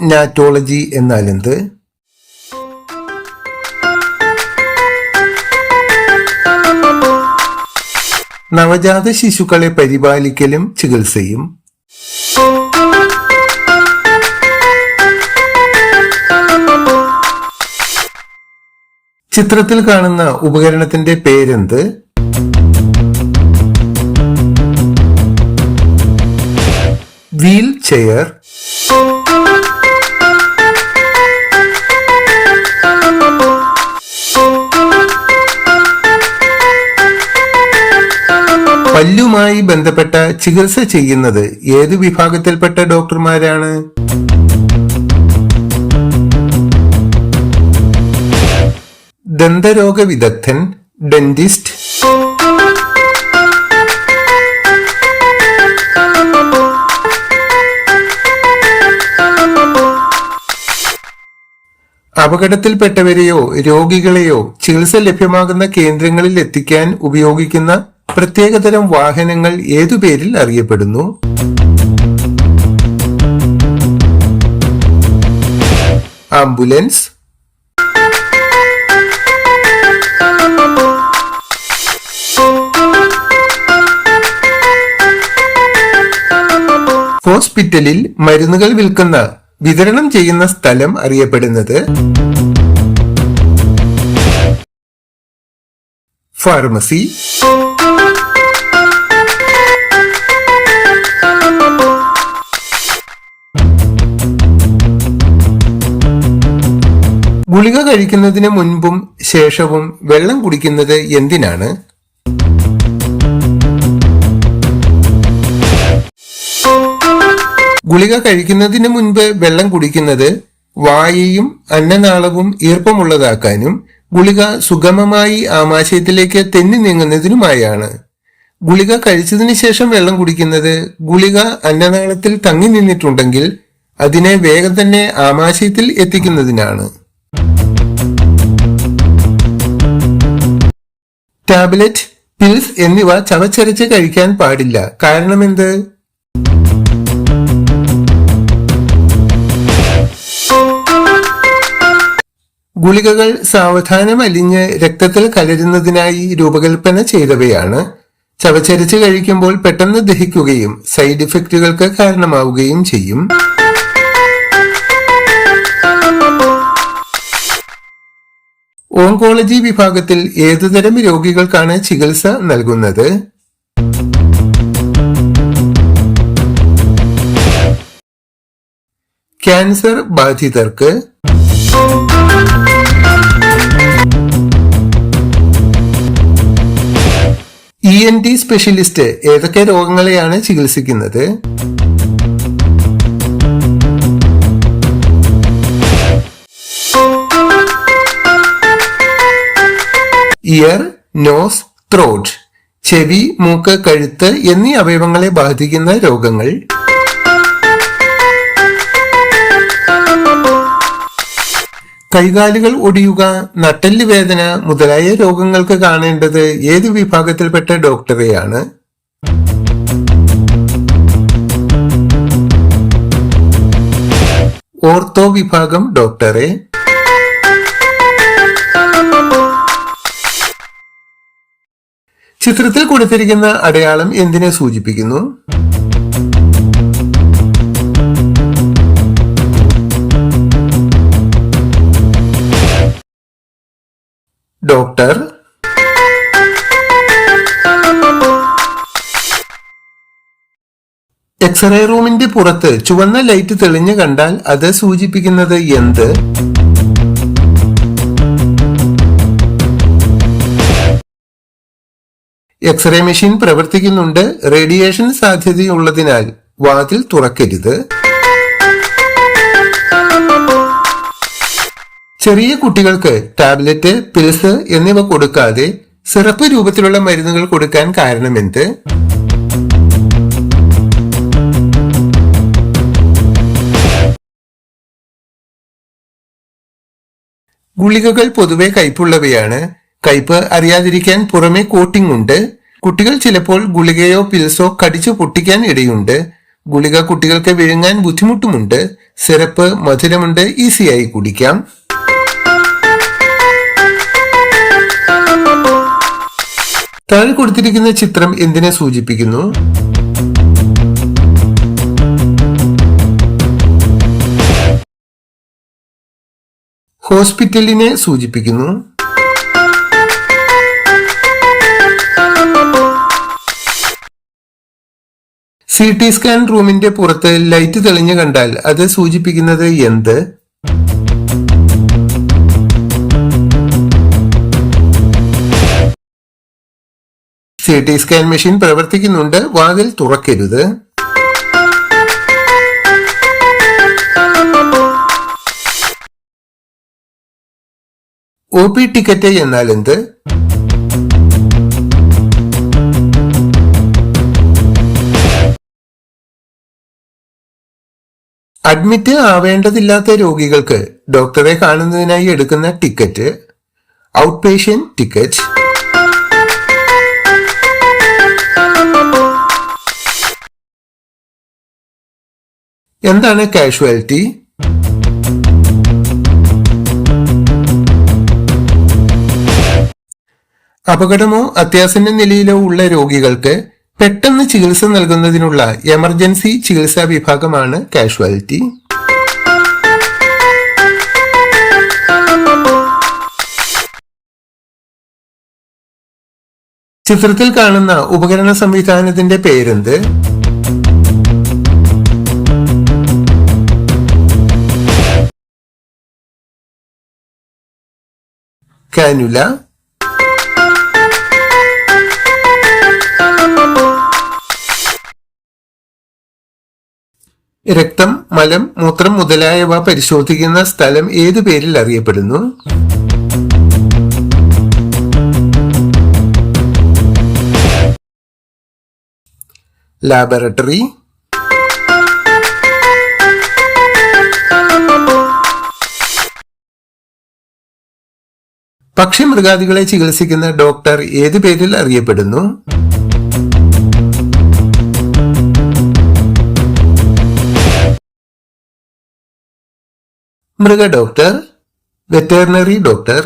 Neonatology എന്നാൽ എന്ത്? നവജാത ശിശുക്കളെ പരിപാലിക്കലും ചികിത്സയും. ചിത്രത്തിൽ കാണുന്ന ഉപകരണത്തിന്റെ പേരെന്ത്? Wheel chair. പല്ലുമായി ബന്ധപ്പെട്ട ചികിത്സ ചെയ്യുന്നത് ഏത് വിഭാഗത്തിൽപ്പെട്ട ഡോക്ടർമാരാണ്? ദന്തരോഗ വിദഗ്ധൻ, ഡെന്റിസ്റ്റ്. അപകടത്തിൽപ്പെട്ടവരെയോ രോഗികളെയോ ചികിത്സ ലഭ്യമാകുന്ന കേന്ദ്രങ്ങളിൽ എത്തിക്കാൻ ഉപയോഗിക്കുന്ന പ്രത്യേകതരം വാഹനങ്ങൾ ഏതു പേരിൽ അറിയപ്പെടുന്നു? ആംബുലൻസ്. ഹോസ്പിറ്റലിൽ മരുന്നുകൾ വിൽക്കുന്ന വിതരണം ചെയ്യുന്ന സ്ഥലം അറിയപ്പെടുന്നത്? ഫാർമസി. ഗുളിക കഴിക്കുന്നതിന് മുൻപും ശേഷവും വെള്ളം കുടിക്കുന്നത് എന്തിനാണ്? ഗുളിക കഴിക്കുന്നതിന് മുൻപ് വെള്ളം കുടിക്കുന്നത് വായയും അന്നനാളവും ഈർപ്പമുള്ളതാക്കാനും ഗുളിക സുഗമമായി ആമാശയത്തിലേക്ക് തെന്നി നീങ്ങുന്നതിനുമായാണ്. ഗുളിക കഴിച്ചതിന് ശേഷം വെള്ളം കുടിക്കുന്നത് ഗുളിക അന്നനാളത്തിൽ തങ്ങി നിന്നിട്ടുണ്ടെങ്കിൽ അതിനെ വേഗം തന്നെ ആമാശയത്തിൽ എത്തിക്കുന്നതിനാണ്. ടാബ്ലറ്റ്, പിൽസ് എന്നിവ ചവച്ചരച്ച് കഴിക്കാൻ പാടില്ല. കാരണമെന്ത്? ഗുളികകൾ സാവധാനം അലിഞ്ഞ് രക്തത്തിൽ കലരുന്നതിനായി രൂപകൽപ്പന ചെയ്തവയാണ്. ചവച്ചരച്ച് കഴിക്കുമ്പോൾ പെട്ടെന്ന് ദഹിക്കുകയും സൈഡ് ഇഫക്റ്റുകൾക്ക് കാരണമാവുകയും ചെയ്യും. ഓങ്കോളജി വിഭാഗത്തിൽ ഏതുതരം രോഗികൾക്കാണ് ചികിത്സ നൽകുന്നത്? ക്യാൻസർ ബാധിതർക്ക്. ENT സ്പെഷ്യലിസ്റ്റ് ഏതൊക്കെ രോഗങ്ങളെയാണ് ചികിത്സിക്കുന്നത്? Ear, nose, throat. ചെവി, മൂക്ക്, കഴുത്ത് എന്നീ അവയവങ്ങളെ ബാധിക്കുന്ന രോഗങ്ങൾ. കൈകാലുകൾ ഒടിയുക, നട്ടെല്ല് വേദന മുതലായ രോഗങ്ങൾക്ക് കാണേണ്ടത് ഏത് വിഭാഗത്തിൽപ്പെട്ട ഡോക്ടറെയാണ്? ഓർത്തോ വിഭാഗം ഡോക്ടറെ. ചിത്രത്തിൽ കൊടുത്തിരിക്കുന്ന അടയാളം എന്തിനെ സൂചിപ്പിക്കുന്നു? ഡോക്ടർ. എക്സ്റേ റൂമിന്റെ പുറത്ത് ചുവന്ന ലൈറ്റ് തെളിഞ്ഞു കണ്ടാൽ അത് സൂചിപ്പിക്കുന്നത് എന്ത്? എക്സ്റേ മെഷീൻ പ്രവർത്തിക്കുന്നുണ്ട്, റേഡിയേഷൻ സാധ്യതയുള്ളതിനാൽ വാതിൽ തുറക്കരുത്. ചെറിയ കുട്ടികൾക്ക് ടാബ്ലറ്റ്, പിൽസ് എന്നിവ കൊടുക്കാതെ സിറപ്പ് രൂപത്തിലുള്ള മരുന്നുകൾ കൊടുക്കാൻ കാരണമെന്ത്? ഗുളികകൾ പൊതുവെ കയ്പുള്ളവയാണ്. കയ്പ് അറിയാതിരിക്കാൻ പുറമെ കോട്ടിംഗ് ഉണ്ട്. കുട്ടികൾ ചിലപ്പോൾ ഗുളികയോ പിൽസോ കടിച്ചു പൊട്ടിക്കാൻ ഇടയുണ്ട്. ഗുളിക കുട്ടികൾക്ക് വിഴുങ്ങാൻ ബുദ്ധിമുട്ടുമുണ്ട്. സിറപ്പ് മധുരമുണ്ട്, ഈസിയായി കുടിക്കാം. താഴെ കൊടുത്തിരിക്കുന്ന ചിത്രം എന്തിനെ സൂചിപ്പിക്കുന്നു? ഹോസ്പിറ്റലിനെ സൂചിപ്പിക്കുന്നു. CT സ്കാൻ റൂമിന്റെ പുറത്ത് ലൈറ്റ് തെളിഞ്ഞു കണ്ടാൽ അത് സൂചിപ്പിക്കുന്നത് എന്ത്? CT സ്കാൻ മെഷീൻ പ്രവർത്തിക്കുന്നുണ്ട്, വാതിൽ തുറക്കരുത്. OP ടിക്കറ്റ് എന്നാൽ എന്ത്? അഡ്മിറ്റ് ആവേണ്ടതില്ലാത്ത രോഗികൾക്ക് ഡോക്ടറെ കാണുന്നതിനായി എടുക്കുന്ന ടിക്കറ്റ് ഔട്ട് പേഷ്യന്റ് ടിക്കറ്റ്. എന്താണ് കാഷ്വാലിറ്റി? അപകടമോ അത്യാസന്ന നിലയിലോ ഉള്ള രോഗികൾക്ക് പെട്ടെന്ന് ചികിത്സ നൽകുന്നതിനുള്ള എമർജൻസി ചികിത്സാ വിഭാഗമാണ് കാഷ്വാലിറ്റി. ചിത്രത്തിൽ കാണുന്ന ഉപകരണ സംവിധാനത്തിന്റെ പേരെന്ത്? കാനുല. രക്തം, മലം, മൂത്രം മുതലായവ പരിശോധിക്കുന്ന സ്ഥലം ഏതു പേരിൽ അറിയപ്പെടുന്നു? ലാബറട്ടറി. പക്ഷി മൃഗാദികളെ ചികിത്സിക്കുന്ന ഡോക്ടർ ഏതു പേരിൽ അറിയപ്പെടുന്നു? മൃഗ ഡോക്ടർ, വെറ്ററിനറി ഡോക്ടർ.